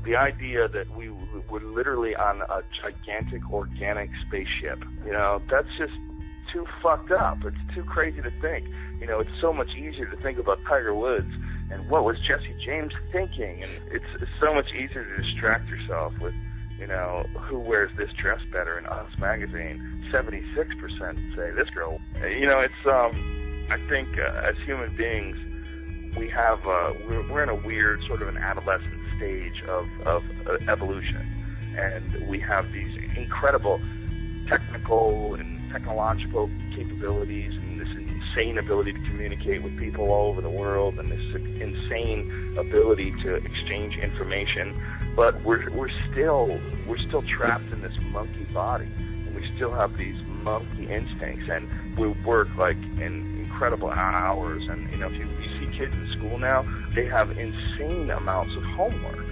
The idea that we're literally on a gigantic organic spaceship, that's just too fucked up. It's too crazy to think. It's so much easier to think about Tiger Woods and what was Jesse James thinking, and it's so much easier to distract yourself with, who wears this dress better in Us magazine. 76% say this girl. I think as human beings, we're in a weird sort of an adolescent stage of evolution, and we have these incredible technical and technological capabilities and this insane ability to communicate with people all over the world and this insane ability to exchange information, but we're still trapped in this monkey body, and we still have these monkey instincts, and we work like in incredible hours. And if you see kids in school now, they have insane amounts of homework.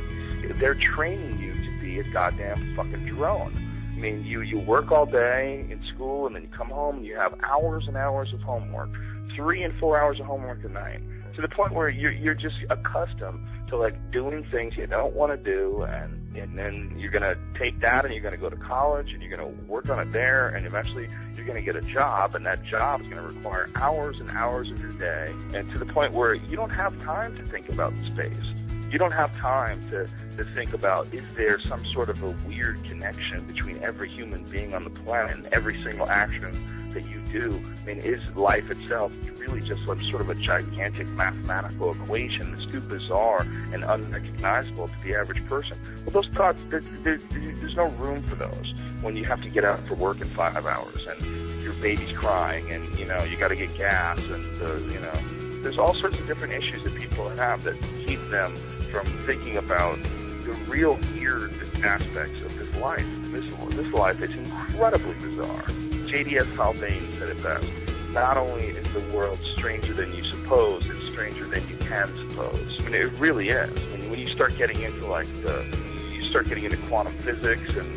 They're training you to be a goddamn fucking drone. I mean, you work all day in school, and then you come home and you have hours and hours of homework, 3 and 4 hours of homework a night, to the point where you're just accustomed to like doing things you don't want to do, and then you're going to take that and you're going to go to college and you're going to work on it there, and eventually you're going to get a job, and that job is going to require hours and hours of your day, and to the point where you don't have time to think about space. You don't have time to think about, is there some sort of a weird connection between every human being on the planet and every single action that you do? I mean, is life itself really just like sort of a gigantic mathematical equation that's too bizarre and unrecognizable to the average person? Well, those thoughts, there's no room for those when you have to get out for work in 5 hours and your baby's crying and, you got to get gas and, there's all sorts of different issues that people have that keep them from thinking about the real weird aspects of this life. This life is incredibly bizarre. J.D.S. Haldane said it best. Not only is the world stranger than you suppose, it's stranger than you can suppose. I mean, it really is. I mean, when you start getting into quantum physics and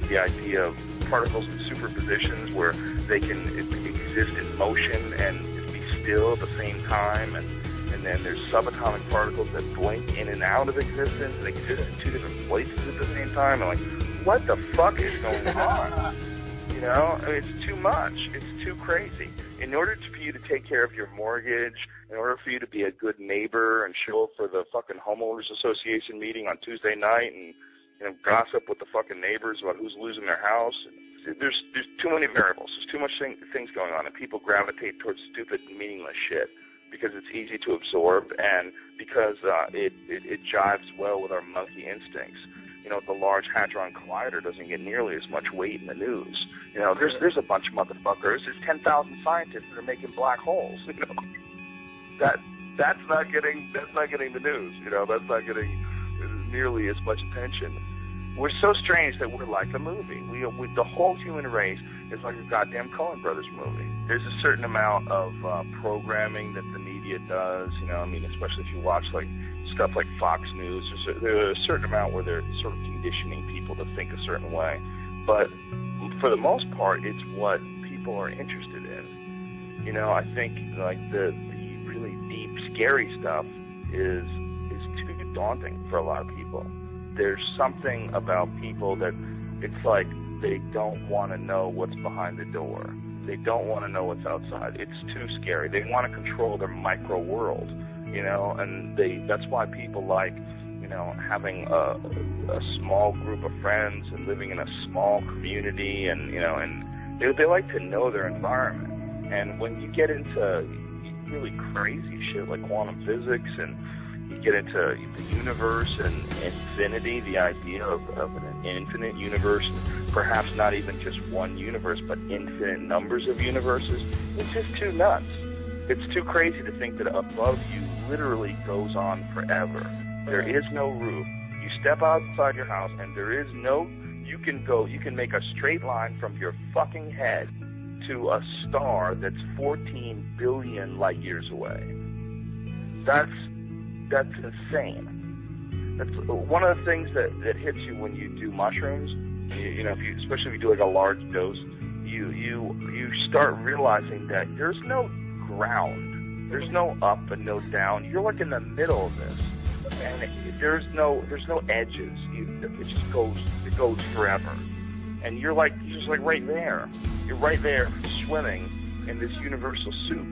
the idea of particles and superpositions where they can exist in motion and be still at the same time, and then there's subatomic particles that blink in and out of existence and exist in 2 different places at the same time. And what the fuck is going on? I mean, it's too much. It's too crazy. In order for you to take care of your mortgage, in order for you to be a good neighbor and show up for the fucking homeowners association meeting on Tuesday night and gossip with the fucking neighbors about who's losing their house, there's too many variables. There's too much things going on, and people gravitate towards stupid, meaningless shit because it's easy to absorb and because it jives well with our monkey instincts. The Large Hadron Collider doesn't get nearly as much weight in the news. There's a bunch of motherfuckers. There's 10,000 scientists that are making black holes. That's not getting the news. That's not getting nearly as much attention. We're so strange that we're like a movie. The whole human race is like a goddamn Coen Brothers movie. There's a certain amount of programming that the media does, especially if you watch like stuff like Fox News. There's a certain amount where they're sort of conditioning people to think a certain way. But for the most part, it's what people are interested in. I think like the really deep, scary stuff is too daunting for a lot of people. There's something about people that it's like they don't want to know what's behind the door. They don't want to know what's outside. It's too scary. They want to control their micro world, and that's why people like, having a small group of friends and living in a small community, and they like to know their environment. And when you get into really crazy shit like quantum physics and you get into the universe and infinity, the idea of an infinite universe, perhaps not even just one universe, but infinite numbers of universes, it's just too nuts. It's too crazy to think that above you literally goes on forever. There is no roof. You step outside your house and there is you can make a straight line from your fucking head to a star that's 14 billion light years away. That's insane. That's one of the things that hits you when you do mushrooms. Especially if you do like a large dose, you start realizing that there's no ground, there's no up and no down. You're like in the middle of this, and there's no edges. It just goes forever, and you're just like right there. You're right there swimming in this universal soup.